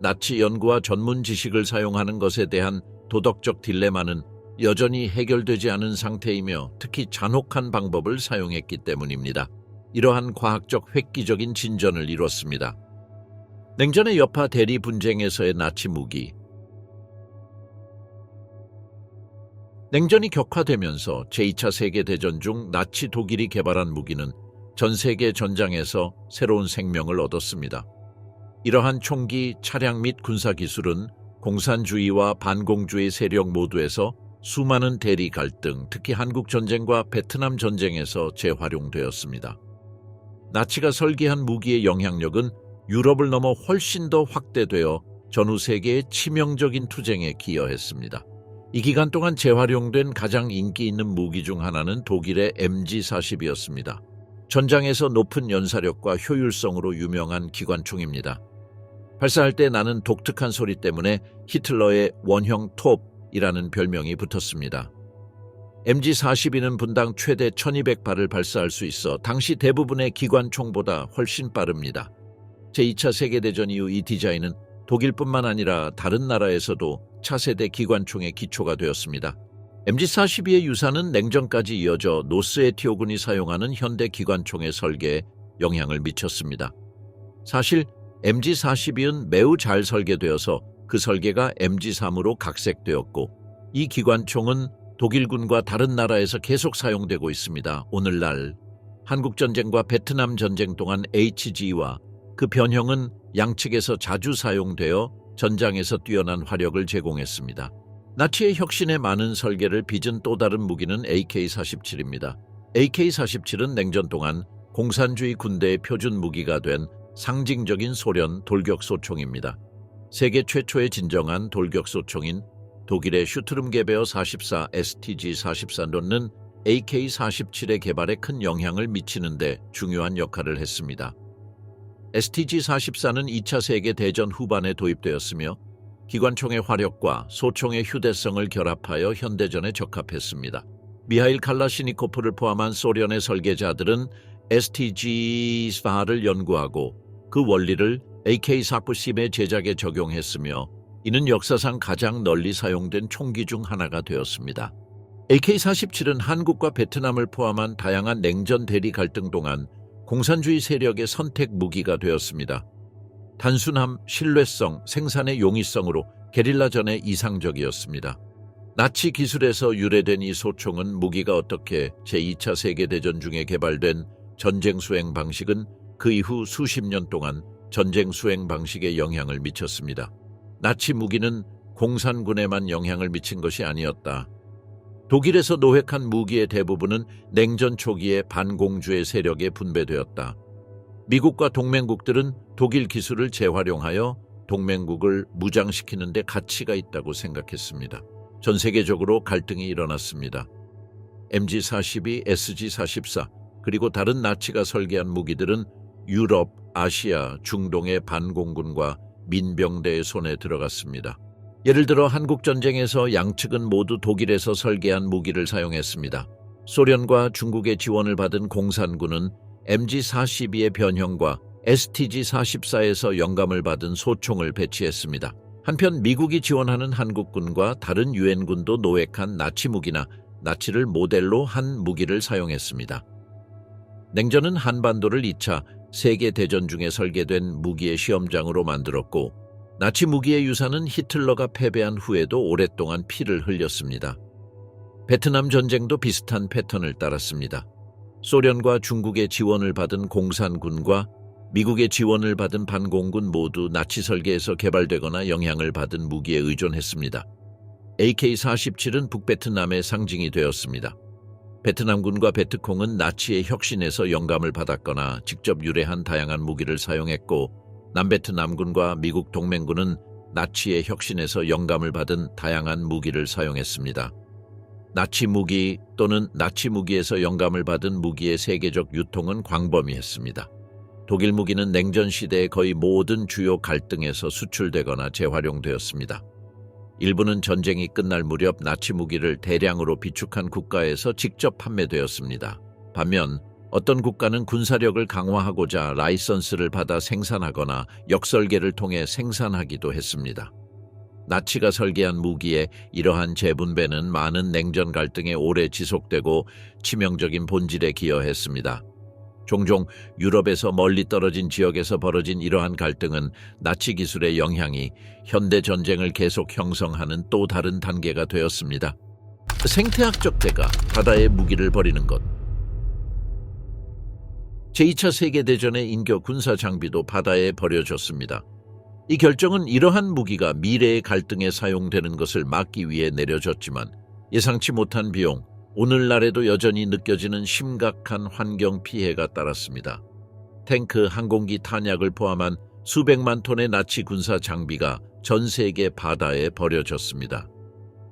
나치 연구와 전문 지식을 사용하는 것에 대한 도덕적 딜레마는 여전히 해결되지 않은 상태이며 특히 잔혹한 방법을 사용했기 때문입니다. 이러한 과학적 획기적인 진전을 이뤘습니다. 냉전의 여파 대리 분쟁에서의 나치 무기. 냉전이 격화되면서 제2차 세계대전 중 나치 독일이 개발한 무기는 전 세계 전장에서 새로운 생명을 얻었습니다. 이러한 총기, 차량 및 군사기술은 공산주의와 반공주의 세력 모두에서 수많은 대리 갈등, 특히 한국전쟁과 베트남 전쟁에서 재활용되었습니다. 나치가 설계한 무기의 영향력은 유럽을 넘어 훨씬 더 확대되어 전후 세계의 치명적인 투쟁에 기여했습니다. 이 기간 동안 재활용된 가장 인기 있는 무기 중 하나는 독일의 MG40이었습니다. 전장에서 높은 연사력과 효율성으로 유명한 기관총입니다. 발사할 때 나는 독특한 소리 때문에 히틀러의 원형 톱이라는 별명이 붙었습니다. MG42는 분당 최대 1200발을 발사할 수 있어 당시 대부분의 기관총보다 훨씬 빠릅니다. 제2차 세계대전 이후 이 디자인은 독일뿐만 아니라 다른 나라에서도 차세대 기관총의 기초가 되었습니다. MG42의 유사는 냉전까지 이어져 노스에티오군이 사용하는 현대 기관총의 설계에 영향을 미쳤습니다. 사실 MG42는 매우 잘 설계되어서 그 설계가 MG3으로 각색되었고 이 기관총은 독일군과 다른 나라에서 계속 사용되고 있습니다. 오늘날 한국전쟁과 베트남 전쟁 동안 HG와 그 변형은 양측에서 자주 사용되어 전장에서 뛰어난 화력을 제공했습니다. 나치의 혁신에 많은 설계를 빚은 또 다른 무기는 AK-47입니다. AK-47은 냉전 동안 공산주의 군대의 표준 무기가 된 상징적인 소련 돌격소총입니다. 세계 최초의 진정한 돌격소총인 독일의 슈트름게베어 44 STG-44는 AK-47의 개발에 큰 영향을 미치는 데 중요한 역할을 했습니다. STG-44는 2차 세계대전 후반에 도입되었으며 기관총의 화력과 소총의 휴대성을 결합하여 현대전에 적합했습니다. 미하일 칼라시니코프를 포함한 소련의 설계자들은 STG-44를 연구하고 그 원리를 AK-47의 제작에 적용했으며 이는 역사상 가장 널리 사용된 총기 중 하나가 되었습니다. AK-47은 한국과 베트남을 포함한 다양한 냉전 대리 갈등 동안 공산주의 세력의 선택 무기가 되었습니다. 단순함, 신뢰성, 생산의 용이성으로 게릴라전에 이상적이었습니다. 나치 기술에서 유래된 이 소총은 무기가 어떻게 제2차 세계대전 중에 개발된 전쟁 수행 방식은 그 이후 수십 년 동안 전쟁 수행 방식에 영향을 미쳤습니다. 나치 무기는 공산군에만 영향을 미친 것이 아니었다. 독일에서 노획한 무기의 대부분은 냉전 초기에 반공주의 세력에 분배되었다. 미국과 동맹국들은 독일 기술을 재활용하여 동맹국을 무장시키는 데 가치가 있다고 생각했습니다. 전 세계적으로 갈등이 일어났습니다. MG42, SG44, 그리고 다른 나치가 설계한 무기들은 유럽, 아시아, 중동의 반공군과 민병대의 손에 들어갔습니다. 예를 들어 한국전쟁에서 양측은 모두 독일에서 설계한 무기를 사용했습니다. 소련과 중국의 지원을 받은 공산군은 MG42의 변형과 STG-44에서 영감을 받은 소총을 배치했습니다. 한편 미국이 지원하는 한국군과 다른 유엔군도 노획한 나치 무기나 나치를 모델로 한 무기를 사용했습니다. 냉전은 한반도를 2차 세계 대전 중에 설계된 무기의 시험장으로 만들었고 나치 무기의 유산은 히틀러가 패배한 후에도 오랫동안 피를 흘렸습니다. 베트남 전쟁도 비슷한 패턴을 따랐습니다. 소련과 중국의 지원을 받은 공산군과 미국의 지원을 받은 반공군 모두 나치 설계에서 개발되거나 영향을 받은 무기에 의존했습니다. AK-47은 북베트남의 상징이 되었습니다. 베트남군과 베트콩은 나치의 혁신에서 영감을 받았거나 직접 유래한 다양한 무기를 사용했고 남베트남군과 미국 동맹군은 나치의 혁신에서 영감을 받은 다양한 무기를 사용했습니다. 나치 무기 또는 나치 무기에서 영감을 받은 무기의 세계적 유통은 광범위했습니다. 독일 무기는 냉전 시대의 거의 모든 주요 갈등에서 수출되거나 재활용되었습니다. 일부는 전쟁이 끝날 무렵 나치 무기를 대량으로 비축한 국가에서 직접 판매되었습니다. 반면 어떤 국가는 군사력을 강화하고자 라이선스를 받아 생산하거나 역설계를 통해 생산하기도 했습니다. 나치가 설계한 무기의 이러한 재분배는 많은 냉전 갈등에 오래 지속되고 치명적인 본질에 기여했습니다. 종종 유럽에서 멀리 떨어진 지역에서 벌어진 이러한 갈등은 나치 기술의 영향이 현대 전쟁을 계속 형성하는 또 다른 단계가 되었습니다. 생태학적 대가, 바다에 무기를 버리는 것. 제2차 세계대전의 인교 군사 장비도 바다에 버려졌습니다. 이 결정은 이러한 무기가 미래의 갈등에 사용되는 것을 막기 위해 내려졌지만 예상치 못한 비용, 오늘날에도 여전히 느껴지는 심각한 환경 피해가 따랐습니다. 탱크, 항공기 탄약을 포함한 수백만 톤의 나치 군사 장비가 전 세계 바다에 버려졌습니다.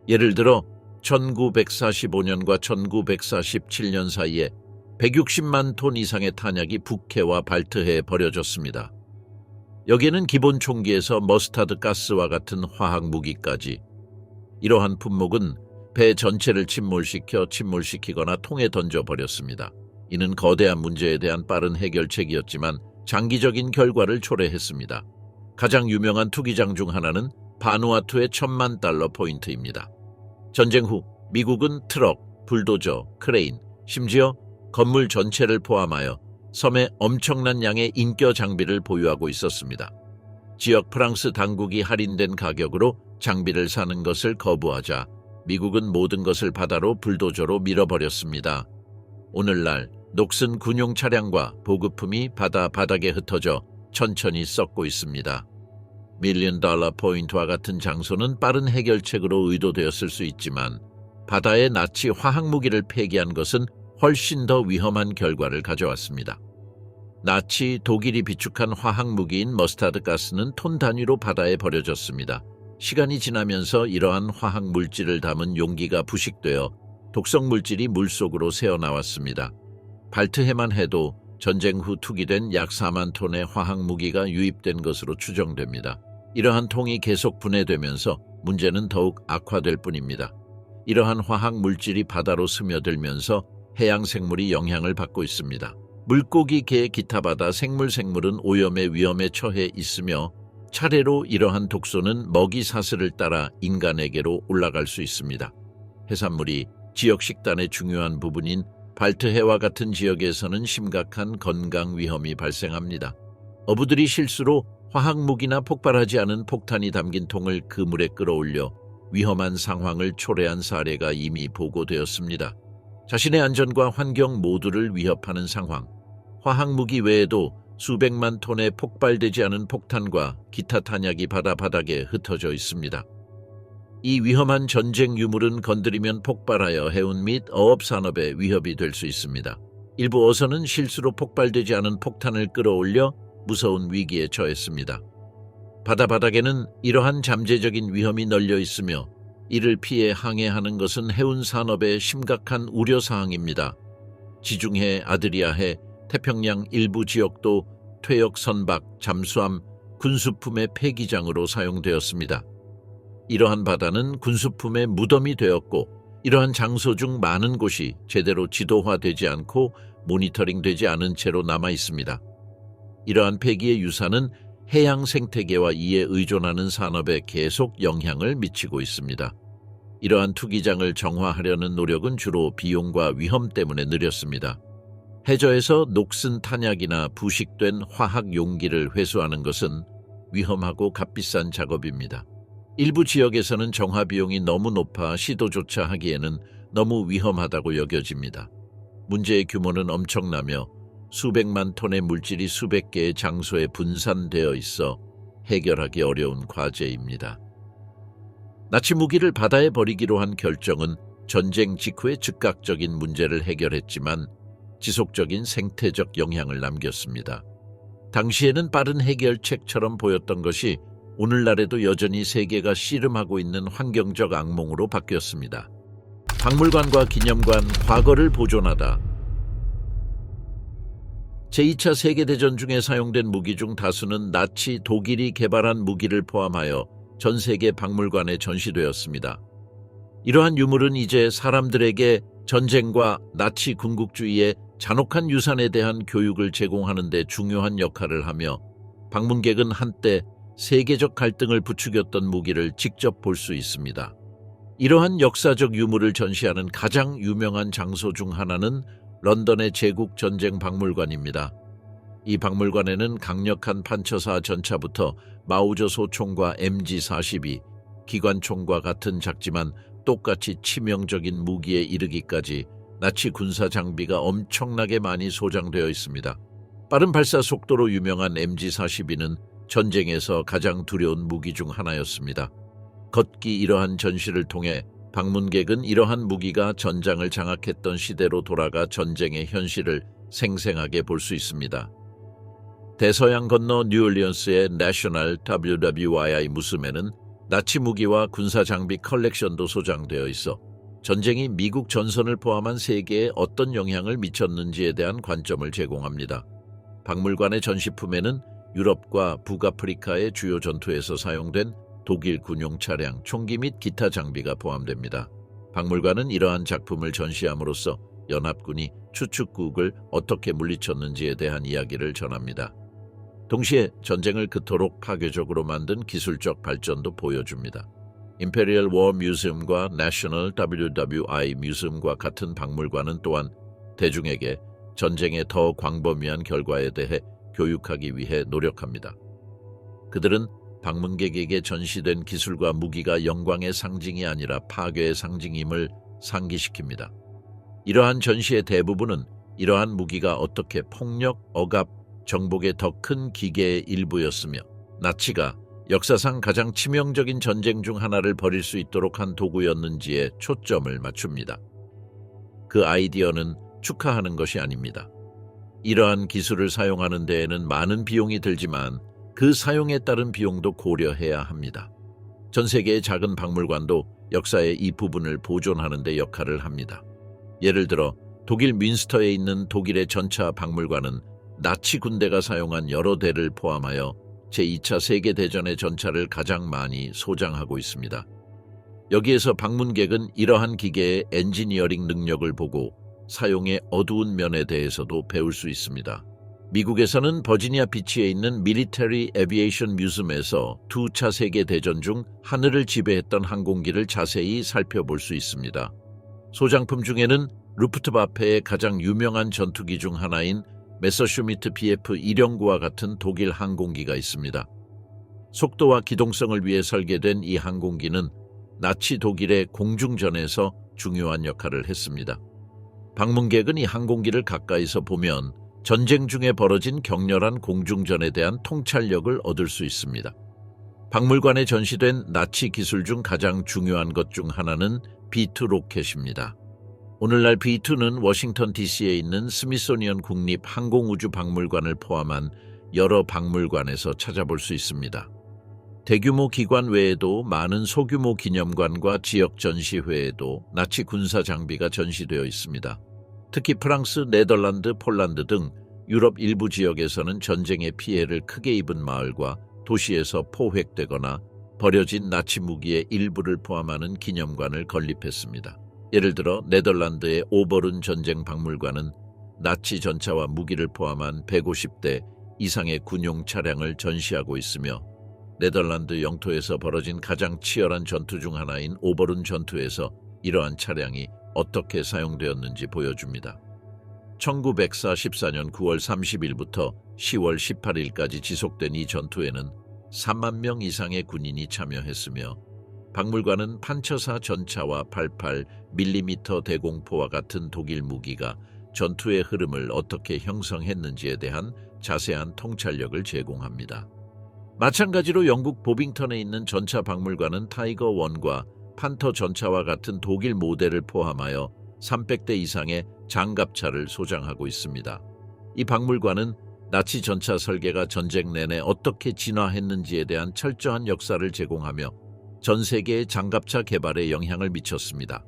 예를 들어 1945년과 1947년 사이에 160만 톤 이상의 탄약이 북해와 발트해에 버려졌습니다. 여기에는 기본 총기에서 머스타드 가스와 같은 화학 무기까지. 이러한 품목은 배 전체를 침몰시키거나 통에 던져버렸습니다. 이는 거대한 문제에 대한 빠른 해결책이었지만 장기적인 결과를 초래했습니다. 가장 유명한 투기장 중 하나는 바누아투의 $10,000 포인트입니다. 전쟁 후 미국은 트럭, 불도저, 크레인, 심지어 건물 전체를 포함하여 섬에 엄청난 양의 인껴 장비를 보유하고 있었습니다. 지역 프랑스 당국이 할인된 가격으로 장비를 사는 것을 거부하자 미국은 모든 것을 바다로 불도저로 밀어버렸습니다. 오늘날 녹슨 군용 차량과 보급품이 바다 바닥에 흩어져 천천히 썩고 있습니다. $1,000,000 포인트와 같은 장소는 빠른 해결책으로 의도되었을 수 있지만 바다에 나치 화학무기를 폐기한 것은 훨씬 더 위험한 결과를 가져왔습니다. 나치 독일이 비축한 화학무기인 머스타드 가스는 톤 단위로 바다에 버려졌습니다. 시간이 지나면서 이러한 화학 물질을 담은 용기가 부식되어 독성 물질이 물속으로 새어나왔습니다. 발트해만 해도 전쟁 후 투기된 약 4만 톤의 화학 무기가 유입된 것으로 추정됩니다. 이러한 통이 계속 분해되면서 문제는 더욱 악화될 뿐입니다. 이러한 화학 물질이 바다로 스며들면서 해양 생물이 영향을 받고 있습니다. 물고기, 개, 기타 바다 생물은 오염의 위험에 처해 있으며 차례로 이러한 독소는 먹이 사슬을 따라 인간에게로 올라갈 수 있습니다. 해산물이 지역 식단의 중요한 부분인 발트해와 같은 지역에서는 심각한 건강 위험이 발생합니다. 어부들이 실수로 화학무기나 폭발하지 않은 폭탄이 담긴 통을 그물에 끌어올려 위험한 상황을 초래한 사례가 이미 보고되었습니다. 자신의 안전과 환경 모두를 위협하는 상황, 화학무기 외에도 수백만 톤의 폭발되지 않은 폭탄과 기타 탄약이 바다 바닥에 흩어져 있습니다. 이 위험한 전쟁 유물은 건드리면 폭발하여 해운 및 어업 산업에 위협이 될 수 있습니다. 일부 어선은 실수로 폭발되지 않은 폭탄을 끌어올려 무서운 위기에 처했습니다. 바다 바닥에는 이러한 잠재적인 위험이 널려 있으며 이를 피해 항해하는 것은 해운 산업의 심각한 우려사항입니다. 지중해, 아드리아해, 태평양 일부 지역도 퇴역 선박, 잠수함, 군수품의 폐기장으로 사용되었습니다. 이러한 바다는 군수품의 무덤이 되었고 이러한 장소 중 많은 곳이 제대로 지도화되지 않고 모니터링되지 않은 채로 남아 있습니다. 이러한 폐기의 유산은 해양 생태계와 이에 의존하는 산업에 계속 영향을 미치고 있습니다. 이러한 투기장을 정화하려는 노력은 주로 비용과 위험 때문에 느렸습니다. 해저에서 녹슨 탄약이나 부식된 화학 용기를 회수하는 것은 위험하고 값비싼 작업입니다. 일부 지역에서는 정화 비용이 너무 높아 시도조차 하기에는 너무 위험하다고 여겨집니다. 문제의 규모는 엄청나며 수백만 톤의 물질이 수백 개의 장소에 분산되어 있어 해결하기 어려운 과제입니다. 나치 무기를 바다에 버리기로 한 결정은 전쟁 직후에 즉각적인 문제를 해결했지만 지속적인 생태적 영향을 남겼습니다. 당시에는 빠른 해결책처럼 보였던 것이 오늘날에도 여전히 세계가 씨름하고 있는 환경적 악몽으로 바뀌었습니다. 박물관과 기념관, 과거를 보존하다. 제2차 세계대전 중에 사용된 무기 중 다수는 나치 독일이 개발한 무기를 포함하여 전 세계 박물관에 전시되었습니다. 이러한 유물은 이제 사람들에게 전쟁과 나치 군국주의의 잔혹한 유산에 대한 교육을 제공하는 데 중요한 역할을 하며 방문객은 한때 세계적 갈등을 부추겼던 무기를 직접 볼 수 있습니다. 이러한 역사적 유물을 전시하는 가장 유명한 장소 중 하나는 런던의 제국전쟁 박물관입니다. 이 박물관에는 강력한 판처사 전차부터 마우저소 총과 MG42, 기관총과 같은 작지만 똑같이 치명적인 무기에 이르기까지 나치 군사 장비가 엄청나게 많이 소장되어 있습니다. 빠른 발사 속도로 유명한 MG42는 전쟁에서 가장 두려운 무기 중 하나였습니다. 걷기 이러한 전시를 통해 방문객은 이러한 무기가 전장을 장악했던 시대로 돌아가 전쟁의 현실을 생생하게 볼 수 있습니다. 대서양 건너 뉴올리언스의 내셔널 WWII 뮤seum에는 나치 무기와 군사 장비 컬렉션도 소장되어 있어 전쟁이 미국 전선을 포함한 세계에 어떤 영향을 미쳤는지에 대한 관점을 제공합니다. 박물관의 전시품에는 유럽과 북아프리카의 주요 전투에서 사용된 독일 군용 차량, 총기 및 기타 장비가 포함됩니다. 박물관은 이러한 작품을 전시함으로써 연합군이 추축국을 어떻게 물리쳤는지에 대한 이야기를 전합니다. 동시에 전쟁을 그토록 파괴적으로 만든 기술적 발전도 보여줍니다. 임페리얼 워 뮤지엄과 내셔널 WWI 뮤지엄과 같은 박물관은 또한 대중에게 전쟁의 더 광범위한 결과에 대해 교육하기 위해 노력합니다. 그들은 방문객에게 전시된 기술과 무기가 영광의 상징이 아니라 파괴의 상징임을 상기시킵니다. 이러한 전시의 대부분은 이러한 무기가 어떻게 폭력, 억압, 정복의 더 큰 기계의 일부였으며 나치가 역사상 가장 치명적인 전쟁 중 하나를 벌일 수 있도록 한 도구였는지에 초점을 맞춥니다. 그 아이디어는 축하하는 것이 아닙니다. 이러한 기술을 사용하는 데에는 많은 비용이 들지만 그 사용에 따른 비용도 고려해야 합니다. 전 세계의 작은 박물관도 역사의 이 부분을 보존하는 데 역할을 합니다. 예를 들어 독일 뮌스터에 있는 독일의 전차 박물관은 나치 군대가 사용한 여러 대를 포함하여 제2차 세계대전의 전차를 가장 많이 소장하고 있습니다. 여기에서 방문객은 이러한 기계의 엔지니어링 능력을 보고 사용의 어두운 면에 대해서도 배울 수 있습니다. 미국에서는 버지니아 비치에 있는 밀리터리 에비에이션 뮤지엄에서 2차 세계대전 중 하늘을 지배했던 항공기를 자세히 살펴볼 수 있습니다. 소장품 중에는 루프트와페의 가장 유명한 전투기 중 하나인 메서슈미트 BF 일형구와 같은 독일 항공기가 있습니다. 속도와 기동성을 위해 설계된 이 항공기는 나치 독일의 공중전에서 중요한 역할을 했습니다. 방문객은 이 항공기를 가까이서 보면 전쟁 중에 벌어진 격렬한 공중전에 대한 통찰력을 얻을 수 있습니다. 박물관에 전시된 나치 기술 중 가장 중요한 것 중 하나는 B2 로켓입니다. 오늘날 B2는 워싱턴 DC에 있는 스미소니언 국립항공우주박물관을 포함한 여러 박물관에서 찾아볼 수 있습니다. 대규모 기관 외에도 많은 소규모 기념관과 지역 전시회에도 나치 군사 장비가 전시되어 있습니다. 특히 프랑스, 네덜란드, 폴란드 등 유럽 일부 지역에서는 전쟁의 피해를 크게 입은 마을과 도시에서 포획되거나 버려진 나치 무기의 일부를 포함하는 기념관을 건립했습니다. 예를 들어 네덜란드의 오버룬 전쟁 박물관은 나치 전차와 무기를 포함한 150대 이상의 군용 차량을 전시하고 있으며 네덜란드 영토에서 벌어진 가장 치열한 전투 중 하나인 오버룬 전투에서 이러한 차량이 어떻게 사용되었는지 보여줍니다. 1944년 9월 30일부터 10월 18일까지 지속된 이 전투에는 3만 명 이상의 군인이 참여했으며 박물관은 판처사 전차와 88mm 대공포와 같은 독일 무기가 전투의 흐름을 어떻게 형성했는지에 대한 자세한 통찰력을 제공합니다. 마찬가지로 영국 보빙턴에 있는 전차 박물관은 타이거 1과 판터 전차와 같은 독일 모델을 포함하여 300대 이상의 장갑차를 소장하고 있습니다. 이 박물관은 나치 전차 설계가 전쟁 내내 어떻게 진화했는지에 대한 철저한 역사를 제공하며 전 세계의 장갑차 개발에 영향을 미쳤습니다.